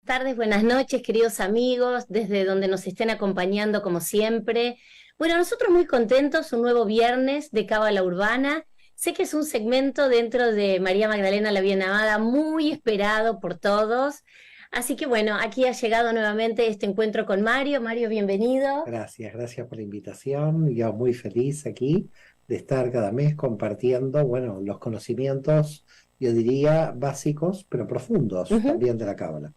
Tardes, buenas noches, queridos amigos, desde donde nos estén acompañando como siempre. Bueno, nosotros muy contentos, un nuevo viernes de Cábala Urbana. Sé que es un segmento dentro de María Magdalena la Bien Amada, muy esperado por todos. Así que bueno, aquí ha llegado nuevamente este encuentro con Mario. Mario, bienvenido. Gracias por la invitación. Yo muy feliz aquí de estar cada mes compartiendo, bueno, los conocimientos, yo diría, básicos, pero profundos Ujú. también de la Cábala.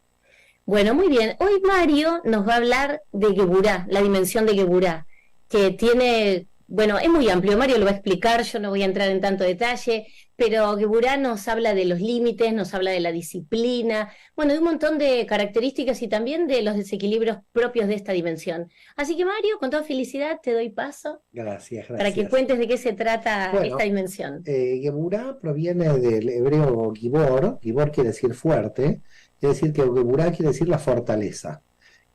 Bueno, muy bien. Hoy Mario nos va a hablar de Geburá, la dimensión de Geburá, que tiene, bueno, es muy amplio. Mario lo va a explicar, yo no voy a entrar en tanto detalle, pero Geburá nos habla de los límites, nos habla de la disciplina, bueno, de un montón de características y también de los desequilibrios propios de esta dimensión. Así que Mario, con toda felicidad te doy paso Gracias, para que gracias. cuentes de qué se trata esta Bueno, dimensión. Geburá proviene del hebreo Gibor. Gibor quiere decir fuerte, quiere decir que Geburá quiere decir la fortaleza.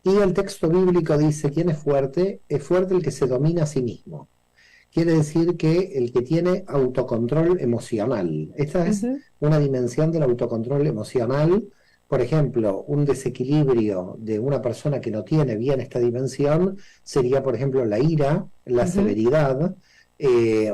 Y el texto bíblico dice, ¿quién es fuerte? Es fuerte el que se domina a sí mismo. Quiere decir que el que tiene autocontrol emocional. Esta es Ujú, una dimensión del autocontrol emocional. Por ejemplo, un desequilibrio de una persona que no tiene bien esta dimensión sería, por ejemplo, la ira, la ujú. severidad,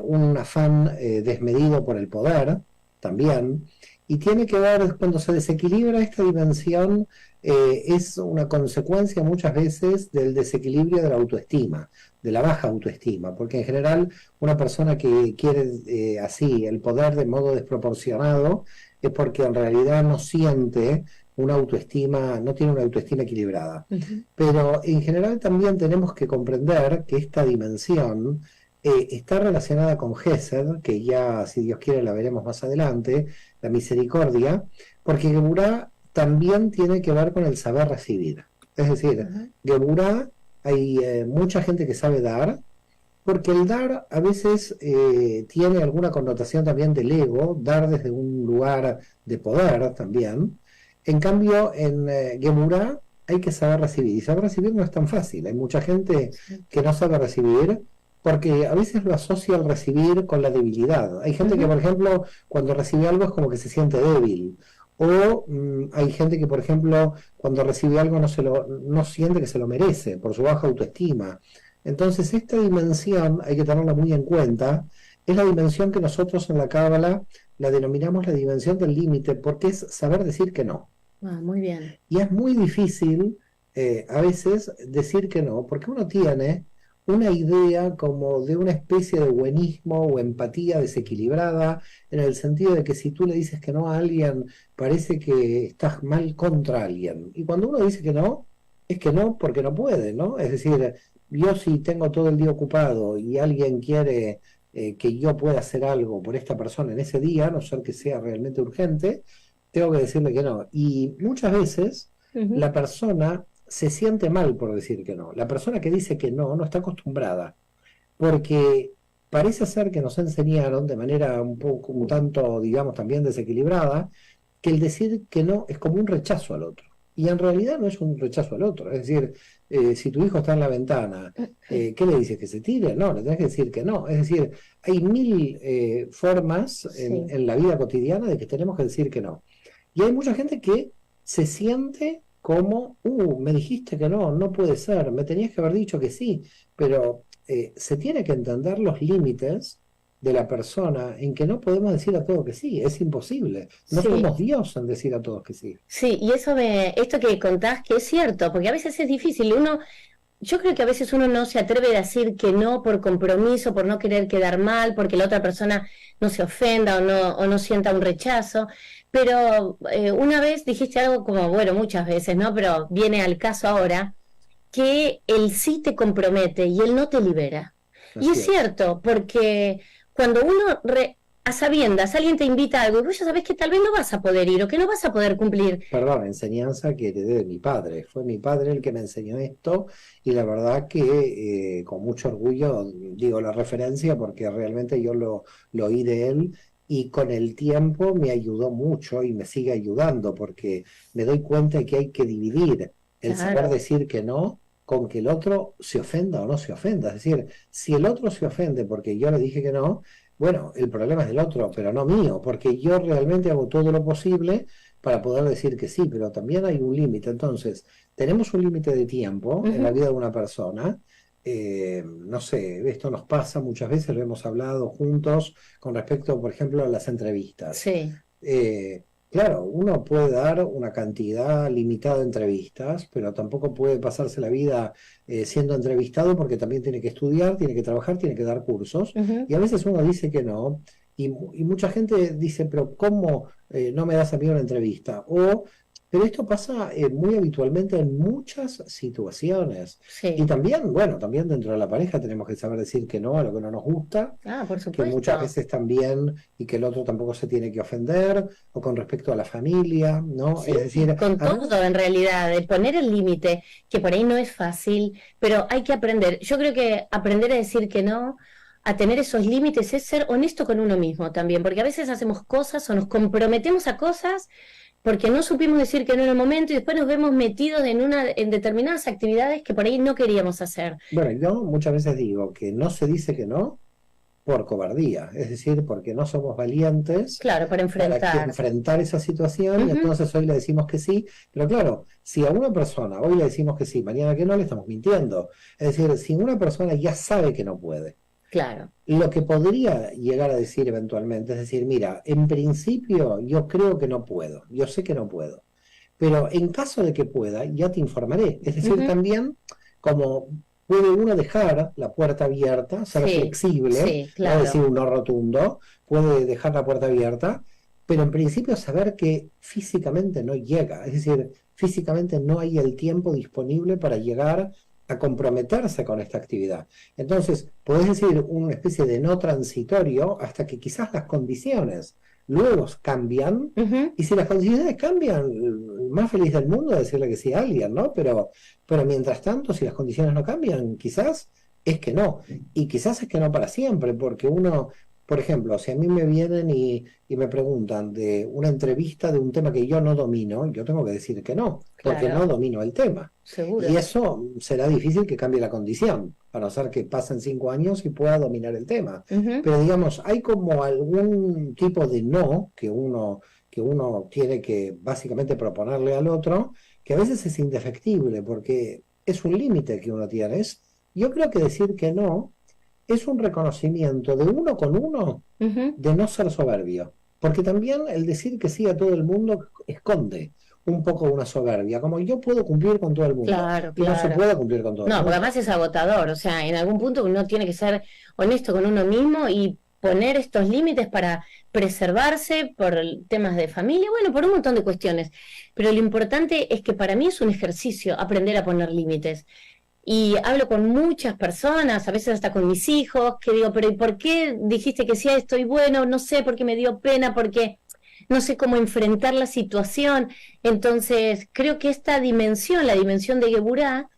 un afán desmedido por el poder también. Y tiene que ver, cuando se desequilibra esta dimensión, es una consecuencia muchas veces del desequilibrio de la autoestima, de la baja autoestima, porque en general una persona que quiere así el poder de modo desproporcionado es porque en realidad no siente una autoestima, no tiene una autoestima equilibrada. Ujú. Pero en general también tenemos que comprender que esta dimensión está relacionada con Gesed, que ya, si Dios quiere, la veremos más adelante, la misericordia, porque Geburá también tiene que ver con el saber recibir. Es decir, Ujú. Geburá, hay mucha gente que sabe dar, porque el dar a veces tiene alguna connotación también del ego, dar desde un lugar de poder también. En cambio, en Gemurá hay que saber recibir, y saber recibir no es tan fácil. Hay mucha gente Sí. que no sabe recibir, porque a veces lo asocia al recibir con la debilidad. Hay gente que, Ujú. por ejemplo, cuando recibe algo es como que se siente débil. O hay gente que, por ejemplo, cuando recibe algo no siente que se lo merece por su baja autoestima. Entonces, esta dimensión hay que tenerla muy en cuenta. Es la dimensión que nosotros en la Cábala la denominamos la dimensión del límite, porque es saber decir que no. Ah, muy bien. Y es muy difícil a veces decir que no, porque uno tiene una idea como de una especie de buenismo o empatía desequilibrada, en el sentido de que si tú le dices que no a alguien, parece que estás mal contra alguien. Y cuando uno dice que no, es que no porque no puede, ¿no? Es decir, yo si tengo todo el día ocupado y alguien quiere que yo pueda hacer algo por esta persona en ese día, a no ser que sea realmente urgente, tengo que decirle que no. Y muchas veces Ujú. la persona se siente mal por decir que no. La persona que dice que no está acostumbrada, porque parece ser que nos enseñaron de manera un poco, un tanto, digamos, también desequilibrada, que el decir que no es como un rechazo al otro. Y en realidad no es un rechazo al otro. Es decir, si tu hijo está en la ventana, ¿qué le dices? ¿Que se tire? No, le tenés que decir que no. Es decir, hay mil formas Sí. en la vida cotidiana de que tenemos que decir que no. Y hay mucha gente que se siente como, me dijiste que no, no puede ser, me tenías que haber dicho que sí, pero se tiene que entender los límites de la persona en que no podemos decir a todos que sí, es imposible. No Sí, somos Dios en decir a todos que sí. sí, y esto que contás que es cierto, porque a veces es difícil, yo creo que a veces uno no se atreve a decir que no por compromiso, por no querer quedar mal, porque la otra persona no se ofenda o no sienta un rechazo, pero una vez dijiste algo como, bueno, muchas veces, ¿no? Pero viene al caso ahora, que el sí te compromete y el no te libera. Y es Así es. cierto, porque cuando a sabiendas alguien te invita a algo y vos ya sabés que tal vez no vas a poder ir o que no vas a poder cumplir. Perdón, enseñanza que heredé de mi padre. Fue mi padre el que me enseñó esto y la verdad que con mucho orgullo digo la referencia porque realmente lo oí de él y con el tiempo me ayudó mucho y me sigue ayudando porque me doy cuenta de que hay que dividir el saber Claro, decir que no con que el otro se ofenda o no se ofenda. Es decir, si el otro se ofende porque yo le dije que no, bueno, el problema es del otro, pero no mío, porque yo realmente hago todo lo posible para poder decir que sí, pero también hay un límite. Entonces, tenemos un límite de tiempo en la vida de una persona. No sé, esto nos pasa muchas veces, lo hemos hablado juntos con respecto, por ejemplo, a las entrevistas. Sí, Claro, uno puede dar una cantidad limitada de entrevistas, pero tampoco puede pasarse la vida siendo entrevistado porque también tiene que estudiar, tiene que trabajar, tiene que dar cursos. ujú, Y a veces uno dice que no, y mucha gente dice, pero ¿cómo no me das a mí una entrevista? Pero esto pasa muy habitualmente en muchas situaciones. Y sí. también, bueno, también dentro de la pareja tenemos que saber decir que no a lo que no nos gusta, Ah, por que muchas supuesto. veces también, y que el otro tampoco se tiene que ofender, o con respecto a la familia, ¿no? Es Sí, decir, con a ver, todo en realidad, de poner el límite, que por ahí no es fácil, pero hay que aprender. Yo creo que aprender a decir que no, a tener esos límites, es ser honesto con uno mismo también, porque a veces hacemos cosas o nos comprometemos a cosas porque no supimos decir que no en el momento y después nos vemos metidos en determinadas actividades que por ahí no queríamos hacer. bueno, yo muchas veces digo que no se dice que no por cobardía, es decir, porque no somos valientes Claro, para para que enfrentar. enfrentar esa situación y Ujú, entonces hoy le decimos que sí, pero claro, si a una persona hoy le decimos que sí, mañana que no, le estamos mintiendo. Es decir, si una persona ya sabe que no puede, claro. lo que podría llegar a decir eventualmente es decir, mira, en principio yo creo que no puedo, yo sé que no puedo, pero en caso de que pueda, ya te informaré. Es decir, Ujú, también como puede uno dejar la puerta abierta, ser sí, flexible, sí, no decir claro. un no rotundo, puede dejar la puerta abierta, pero en principio saber que físicamente no llega, es decir, físicamente no hay el tiempo disponible para llegar a comprometerse con esta actividad. Entonces, podés decir una especie de no transitorio hasta que quizás las condiciones luego cambian, Ujú, y si las condiciones cambian, el más feliz del mundo es decirle que sí a alguien, ¿no? Pero mientras tanto, si las condiciones no cambian, quizás es que no. Y quizás es que no para siempre, porque uno, por ejemplo, si a mí me vienen y me preguntan de una entrevista de un tema que yo no domino, yo tengo que decir que no, porque no claro, domino el tema. Y seguro. eso será difícil que cambie la condición, a no ser que pasen 5 años y pueda dominar el tema. Ujú. Pero digamos, hay como algún tipo de no que uno tiene que básicamente proponerle al otro, que a veces es indefectible, porque es un límite que uno tiene. Yo creo que decir que no es un reconocimiento de uno con uno Ujú, de no ser soberbio, porque también el decir que sí a todo el mundo esconde un poco una soberbia, como yo puedo cumplir con todo el mundo, claro, y no se claro. puede cumplir con todo el No, porque mundo. además es agotador, o sea, en algún punto uno tiene que ser honesto con uno mismo y poner estos límites para preservarse por temas de familia, bueno, por un montón de cuestiones. Pero lo importante es que para mí es un ejercicio aprender a poner límites. Y hablo con muchas personas, a veces hasta con mis hijos, que digo, pero ¿y por qué dijiste que sí a esto? Y bueno, no sé, porque me dio pena, porque no sé cómo enfrentar la situación. Entonces, creo que esta dimensión, la dimensión de Geburá,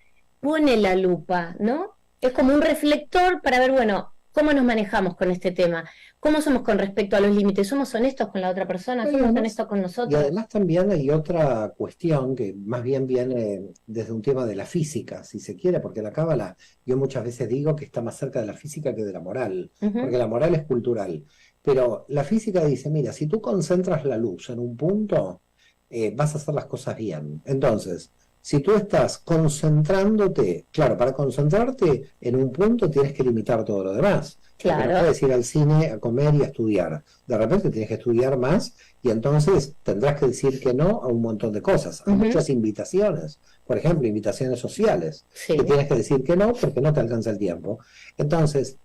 pone la lupa, ¿no? Es como un reflector para ver, bueno, cómo nos manejamos con este tema, cómo somos con respecto a los límites, somos honestos con la otra persona, Y somos además, honestos con y nosotros. además también hay otra cuestión que más bien viene desde un tema de la física, si se quiere, porque la cábala, yo muchas veces digo que está más cerca de la física que de la moral, Ujú, porque la moral es cultural. Pero la física dice, mira, si tú concentras la luz en un punto, vas a hacer las cosas bien. Entonces, si tú estás concentrándote, claro, para concentrarte en un punto tienes que limitar todo lo demás, porque no claro. puedes ir al cine a comer y a estudiar. De repente tienes que estudiar más y entonces tendrás que decir que no a un montón de cosas, a Ujú, muchas invitaciones, por ejemplo, invitaciones sociales, que sí. tienes que decir que no porque no te alcanza el tiempo. Entonces,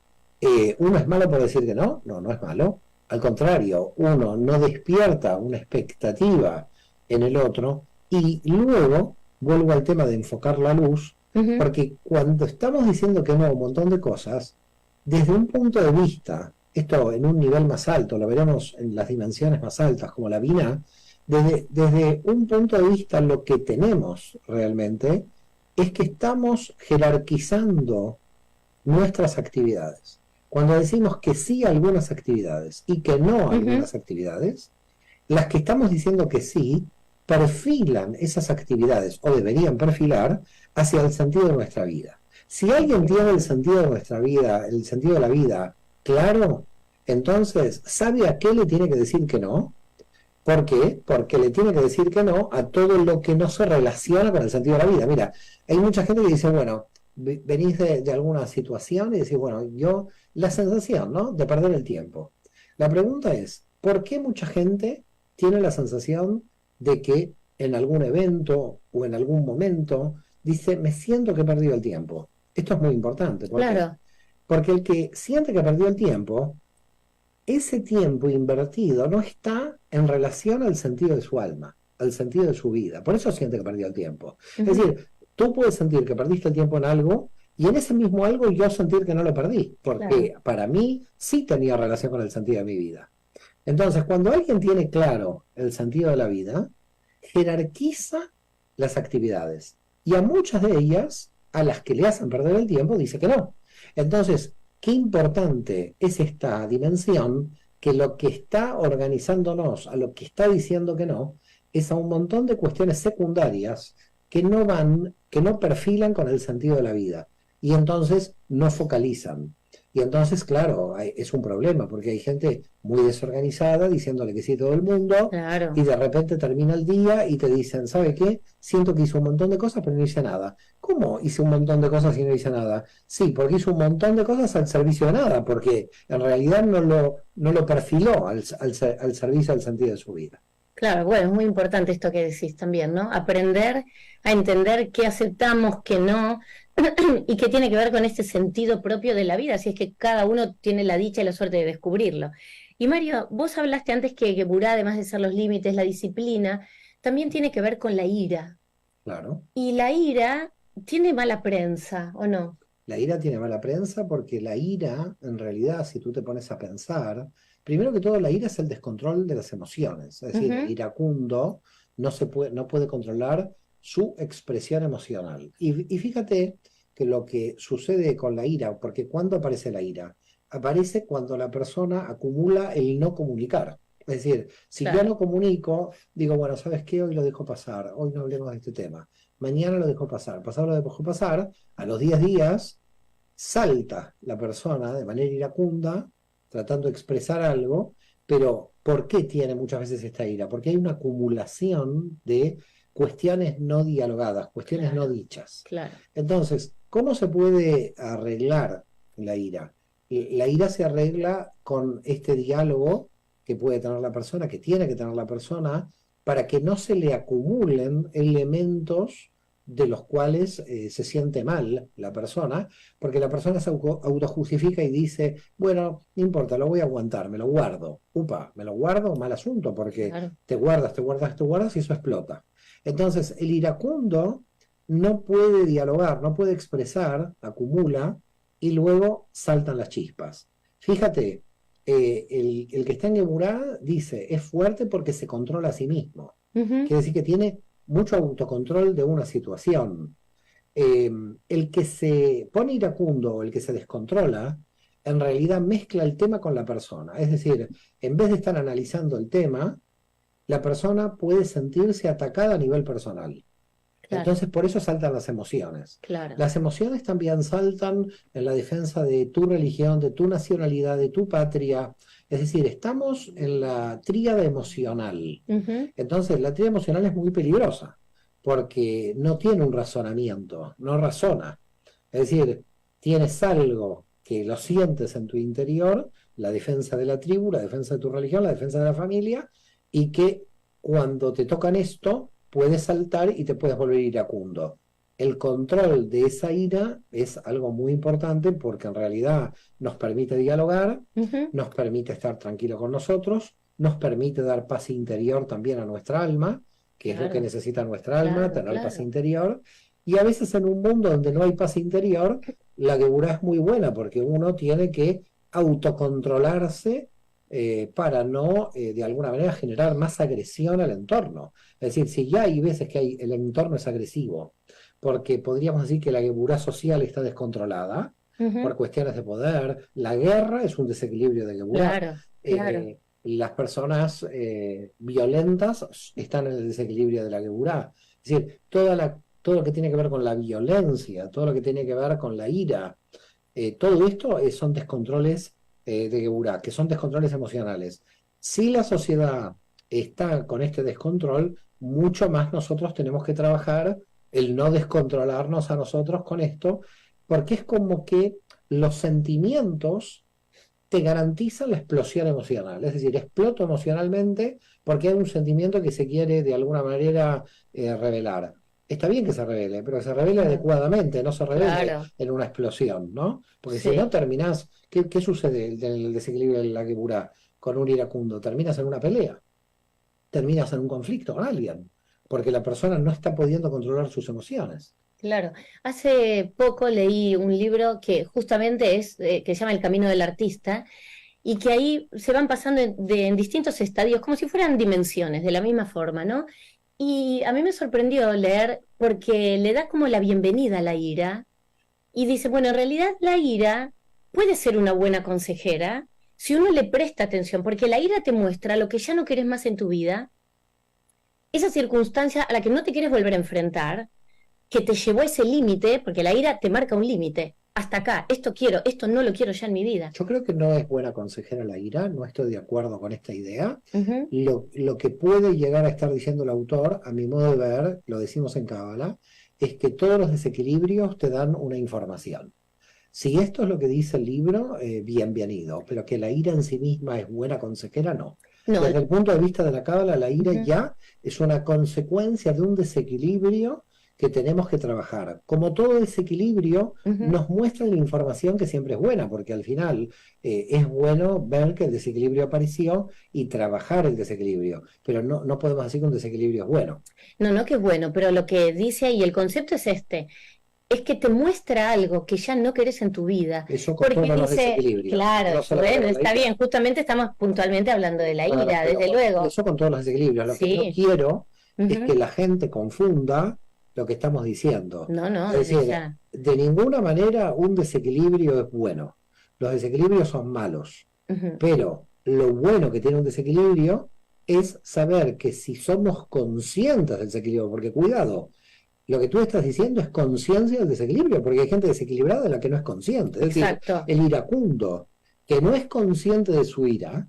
¿uno es malo por decir que no? No, no es malo. Al contrario, uno no despierta una expectativa en el otro y luego vuelvo al tema de enfocar la luz, Ujú, porque cuando estamos diciendo que no a un montón de cosas, desde un punto de vista, esto en un nivel más alto, lo veremos en las dimensiones más altas, como la Vina, desde un punto de vista lo que tenemos realmente es que estamos jerarquizando nuestras actividades. Cuando decimos que sí a algunas actividades y que no a ujú. algunas actividades, las que estamos diciendo que sí perfilan esas actividades o deberían perfilar hacia el sentido de nuestra vida. Si alguien tiene el sentido de nuestra vida, el sentido de la vida claro, entonces sabe a qué le tiene que decir que no, ¿Por qué? Porque le tiene que decir que no a todo lo que no se relaciona con el sentido de la vida. Mira, hay mucha gente que dice, bueno, venís de alguna situación y decís, bueno, la sensación, ¿no? De perder el tiempo. La pregunta es, ¿por qué mucha gente tiene la sensación de que en algún evento o en algún momento dice, me siento que he perdido el tiempo? Esto es muy importante. ¿Por qué? Claro, Porque el que siente que perdió el tiempo, ese tiempo invertido no está en relación al sentido de su alma, al sentido de su vida. Por eso siente que perdió el tiempo. Es ujú, decir, tú puedes sentir que perdiste el tiempo en algo y en ese mismo algo yo sentir que no lo perdí, claro, porque para mí sí tenía relación con el sentido de mi vida. Entonces, cuando alguien tiene claro el sentido de la vida, jerarquiza las actividades y a muchas de ellas, a las que le hacen perder el tiempo, dice que no. Entonces, qué importante es esta dimensión, que lo que está organizándonos, a lo que está diciendo que no, es a un montón de cuestiones secundarias que no perfilan con el sentido de la vida y entonces no focalizan. Y entonces, claro, es un problema porque hay gente muy desorganizada diciéndole que sí a todo el mundo y claro. de repente termina el día y te dicen, ¿sabe qué? Siento que hizo un montón de cosas pero no hice nada. ¿Cómo hice un montón de cosas y no hice nada? Sí, porque hizo un montón de cosas al servicio de nada, porque en realidad no lo perfiló al servicio del sentido de su vida. Claro, bueno, es muy importante esto que decís también, ¿no? Aprender a entender qué aceptamos, qué no, y qué tiene que ver con este sentido propio de la vida, si es que cada uno tiene la dicha y la suerte de descubrirlo. Y Mario, vos hablaste antes que Geburá, además de ser los límites, la disciplina, también tiene que ver con la ira. Claro. Y la ira tiene mala prensa, ¿o no? La ira tiene mala prensa porque la ira, en realidad, si tú te pones a pensar, primero que todo, la ira es el descontrol de las emociones. Es decir, el Ujú, iracundo no puede controlar su expresión emocional. Y fíjate que lo que sucede con la ira, porque ¿cuándo aparece la ira? Aparece cuando la persona acumula el no comunicar. Es decir, si yo claro, no comunico, digo, bueno, ¿sabes qué? Hoy lo dejo pasar, hoy no hablemos de este tema. Mañana lo dejo pasar, pasado lo dejo pasar, a los 10 días salta la persona de manera iracunda, tratando de expresar algo, pero ¿por qué tiene muchas veces esta ira? Porque hay una acumulación de cuestiones no dialogadas, cuestiones no claro, dichas. claro. Entonces, ¿cómo se puede arreglar la ira? La ira se arregla con este diálogo que puede tener la persona, que tiene que tener la persona, para que no se le acumulen elementos de los cuales se siente mal la persona, porque la persona se autojustifica y dice, bueno, no importa, lo voy a aguantar, me lo guardo. Upa, me lo guardo, mal asunto, porque Claro. te guardas, te guardas, te guardas y eso explota. Entonces, el iracundo no puede dialogar, no puede expresar, acumula y luego saltan las chispas. Fíjate, el que está en Geburá dice, es fuerte porque se controla a sí mismo. Ujú, Quiere decir que tiene mucho autocontrol de una situación. Eh, el que se pone iracundo o el que se descontrola, en realidad mezcla el tema con la persona. Es decir, en vez de estar analizando el tema, la persona puede sentirse atacada a nivel personal. claro, Entonces, por eso saltan las emociones. claro. Las emociones también saltan en la defensa de tu religión, de tu nacionalidad, de tu patria. Es decir, estamos en la tríada emocional. Ujú, Entonces, la tríada emocional es muy peligrosa porque no tiene un razonamiento, no razona. Es decir, tienes algo que lo sientes en tu interior, la defensa de la tribu, la defensa de tu religión, la defensa de la familia, y que cuando te tocan esto, puedes saltar y te puedes volver iracundo. El control de esa ira es algo muy importante porque en realidad nos permite dialogar, ujú, nos permite estar tranquilo con nosotros, nos permite dar paz interior también a nuestra alma, que es lo que claro, necesita nuestra alma, claro, tener paz claro. interior. Y a veces en un mundo donde no hay paz interior, la geburá es muy buena porque uno tiene que autocontrolarse para no, de alguna manera, generar más agresión al entorno. Es decir, si ya hay veces que el entorno es agresivo, porque podríamos decir que la geburá social está descontrolada por Ujú, cuestiones de poder, la guerra es un desequilibrio de geburá. claro, claro. Las personas violentas están en el desequilibrio de la geburá. Es decir, todo lo que tiene que ver con la violencia, todo lo que tiene que ver con la ira, todo esto son descontroles de geburá, que son descontroles emocionales. Si la sociedad está con este descontrol, mucho más nosotros tenemos que trabajar el no descontrolarnos a nosotros con esto, porque es como que los sentimientos te garantizan la explosión emocional, es decir, exploto emocionalmente porque hay un sentimiento que se quiere de alguna manera revelar. Está bien que se revele, pero que se revele adecuadamente, no se revele Claro, en una explosión, ¿no? Porque si no sí. terminás, ¿qué sucede en el desequilibrio de la Geburá con un iracundo? Terminas en una pelea, terminas en un conflicto con alguien, porque la persona no está pudiendo controlar sus emociones. Claro, hace poco leí un libro que justamente que se llama El Camino del Artista, y que ahí se van pasando en distintos estadios, como si fueran dimensiones, de la misma forma, ¿no? Y a mí me sorprendió leer porque le da como la bienvenida a la ira y dice, bueno, en realidad la ira puede ser una buena consejera si uno le presta atención, porque la ira te muestra lo que ya no querés más en tu vida, esa circunstancia a la que no te quieres volver a enfrentar, que te llevó a ese límite, porque la ira te marca un límite. Hasta acá, esto quiero, esto no lo quiero ya en mi vida. Yo creo que no es buena consejera la ira, no estoy de acuerdo con esta idea. Ujú. Lo que puede llegar a estar diciendo el autor, a mi modo de ver, lo decimos en Cábala, es que todos los desequilibrios te dan una información. Si esto es lo que dice el libro, bienvenido, pero que la ira en sí misma es buena consejera, no. No, Desde el punto de vista de la Cábala, la ira ujú, ya es una consecuencia de un desequilibrio que tenemos que trabajar. Como todo desequilibrio, ujú. nos muestra la información que siempre es buena, porque al final es bueno ver que el desequilibrio apareció y trabajar el desequilibrio, pero no podemos decir que un desequilibrio es bueno. No, no, que bueno, pero lo que dice ahí, el concepto es este, es que te muestra algo que ya no querés en tu vida, Eso con porque todos los dice, desequilibrios, claro, no solamente bueno, con la está ira. bien, justamente estamos puntualmente hablando de la Claro, ira, pero desde luego, eso con todos los desequilibrios. Lo que no sí, quiero es que ujú. la gente confunda lo que estamos diciendo. No, no, Es desde decir, ya, de ninguna manera un desequilibrio es bueno. Los desequilibrios son malos. ujú. Pero lo bueno que tiene un desequilibrio es saber que si somos conscientes del desequilibrio, porque cuidado, lo que tú estás diciendo es conciencia del desequilibrio, porque hay gente desequilibrada de la que no es consciente. Es decir, Exacto, el iracundo que no es consciente de su ira,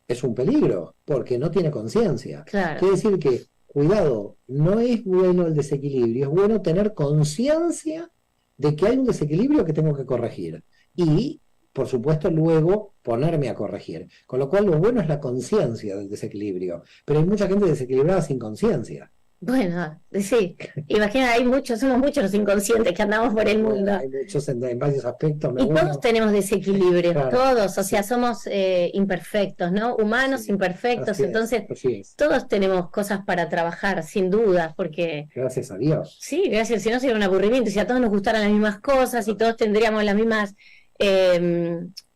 es un peligro, porque no tiene conciencia. claro, Quiere decir que, cuidado, no es bueno el desequilibrio, es bueno tener conciencia de que hay un desequilibrio que tengo que corregir. Y, por supuesto, luego ponerme a corregir. Con lo cual, lo bueno es la conciencia del desequilibrio. Pero hay mucha gente desequilibrada sin conciencia. bueno, sí, imagina, hay muchos, somos muchos los inconscientes que andamos por el Bueno, mundo. hay muchos en varios aspectos, Y todos uno, tenemos desequilibrios, claro, todos, o sea, sí, somos imperfectos, ¿no? Humanos sí, imperfectos, así es, entonces así es. todos tenemos cosas para trabajar, sin duda, porque Gracias a Dios. sí, gracias, si no sería un aburrimiento, si a todos nos gustaran las mismas cosas y todos tendríamos las mismas,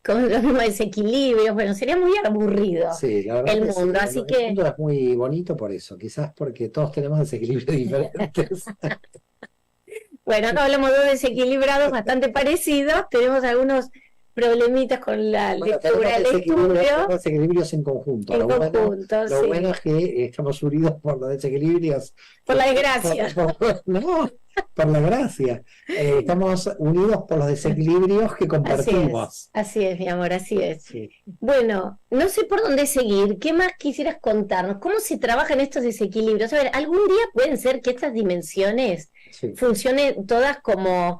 con los mismos desequilibrios, bueno, sería muy aburrido Sí, la verdad el que sí. mundo, así El que, mundo es muy bonito por eso, quizás porque todos tenemos desequilibrios diferentes. bueno, acá hablamos de dos desequilibrados bastante parecidos, tenemos algunos problemitas con la Bueno, lectura del estudio tenemos desequilibrios en conjunto. en conjunto, Lo sí. bueno es que estamos unidos por los desequilibrios, Por la desgracia. no, por la gracia. Estamos unidos por los desequilibrios que compartimos. Así es, mi amor, así es. Sí, Bueno, no sé por dónde seguir. ¿Qué más quisieras contarnos? ¿Cómo se trabajan estos desequilibrios? A ver, algún día pueden ser que estas dimensiones sí. funcionen todas como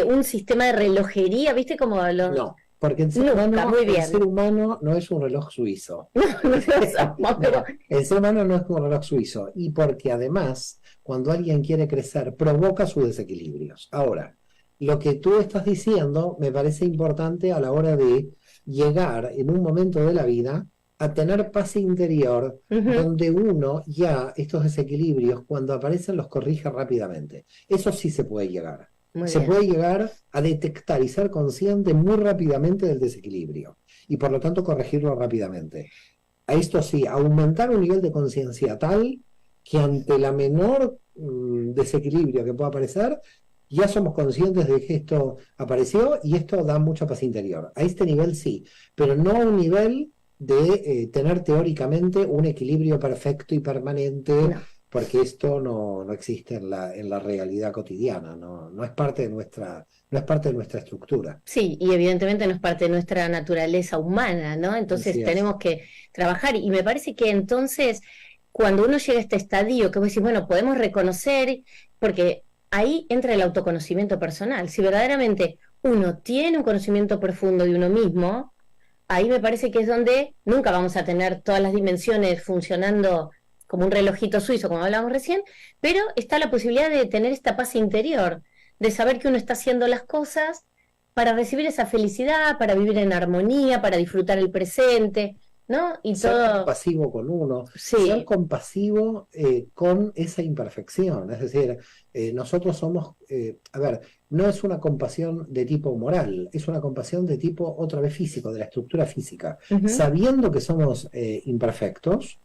un sistema de relojería, ¿viste? Como los... No, porque Nunca, muy el ser bien. humano no es un reloj suizo. No, no lo somos, pero No, el ser humano no es como un reloj suizo. Y porque además, cuando alguien quiere crecer, provoca sus desequilibrios. Ahora, lo que tú estás diciendo me parece importante a la hora de llegar en un momento de la vida a tener paz interior, ujú, donde uno ya estos desequilibrios, cuando aparecen, los corrige rápidamente. Eso sí se puede llegar. muy Se bien. puede llegar a detectar y ser consciente muy rápidamente del desequilibrio y por lo tanto corregirlo rápidamente. A esto sí, aumentar un nivel de conciencia tal que ante la menor desequilibrio que pueda aparecer, ya somos conscientes de que esto apareció y esto da mucha paz interior. A este nivel sí, pero no a un nivel de tener teóricamente un equilibrio perfecto y permanente, No. porque esto no existe en la realidad cotidiana, no es parte de no es parte de nuestra estructura. Sí, y evidentemente no es parte de nuestra naturaleza humana, ¿no? Entonces Así es. tenemos que trabajar y me parece que entonces cuando uno llega a este estadio, que vos decís, bueno, podemos reconocer, porque ahí entra el autoconocimiento personal. Si verdaderamente uno tiene un conocimiento profundo de uno mismo, ahí me parece que es donde nunca vamos a tener todas las dimensiones funcionando como un relojito suizo, como hablábamos recién, pero está la posibilidad de tener esta paz interior, de saber que uno está haciendo las cosas para recibir esa felicidad, para vivir en armonía, para disfrutar el presente, ¿no? Y Ser todo, compasivo con uno, ser sí, compasivo con esa imperfección. Es decir, nosotros somos, a ver, no es una compasión de tipo moral, es una compasión de tipo otra vez físico, de la estructura física. uh-huh, Sabiendo que somos imperfectos,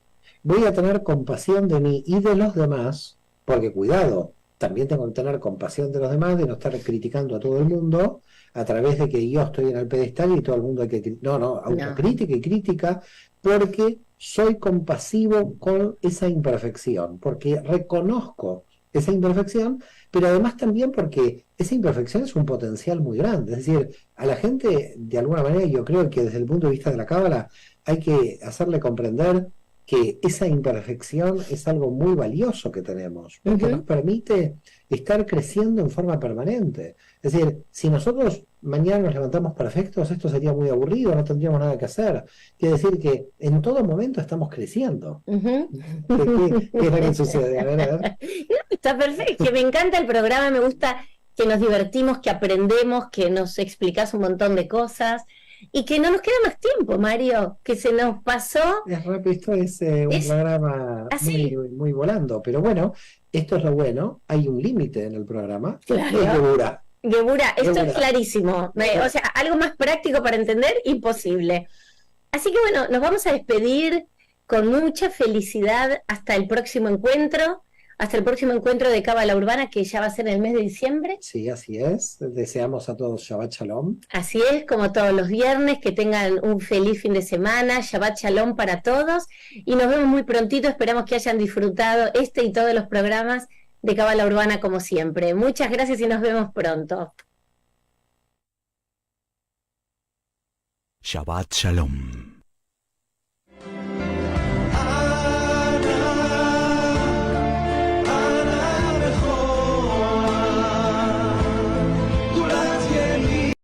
voy a tener compasión de mí y de los demás, porque cuidado, también tengo que tener compasión de los demás, de no estar criticando a todo el mundo a través de que yo estoy en el pedestal y todo el mundo hay que... No, no, no, autocrítica y crítica porque soy compasivo con esa imperfección, porque reconozco esa imperfección, pero además también porque esa imperfección es un potencial muy grande. Es decir, a la gente, de alguna manera, yo creo que desde el punto de vista de la cábala, hay que hacerle comprender que esa imperfección es algo muy valioso que tenemos, porque nos uh-huh, permite estar creciendo en forma permanente. Es decir, si nosotros mañana nos levantamos perfectos, esto sería muy aburrido, no tendríamos nada que hacer. Quiere decir que en todo momento estamos creciendo. uh-huh. ¿Qué es lo que sucede? A ver. No, está perfecto, que me encanta el programa, me gusta que nos divertimos, que aprendemos, que nos explicás un montón de cosas y que no nos queda más tiempo, Mario, que se nos pasó. Es rápido, esto es un Es programa muy, así, muy volando, pero bueno, esto es lo bueno, hay un límite en el programa, que es que claro. dura, Gebura, que esto es dura. clarísimo. O sea, algo más práctico para entender, imposible. Así que bueno, nos vamos a despedir con mucha felicidad hasta el próximo encuentro de Cábala Urbana, que ya va a ser en el mes de diciembre. Sí, así es. Deseamos a todos Shabbat Shalom. Así es, como todos los viernes, que tengan un feliz fin de semana, Shabbat Shalom para todos, y nos vemos muy prontito, esperamos que hayan disfrutado este y todos los programas de Cábala Urbana como siempre. Muchas gracias y nos vemos pronto. Shabbat Shalom.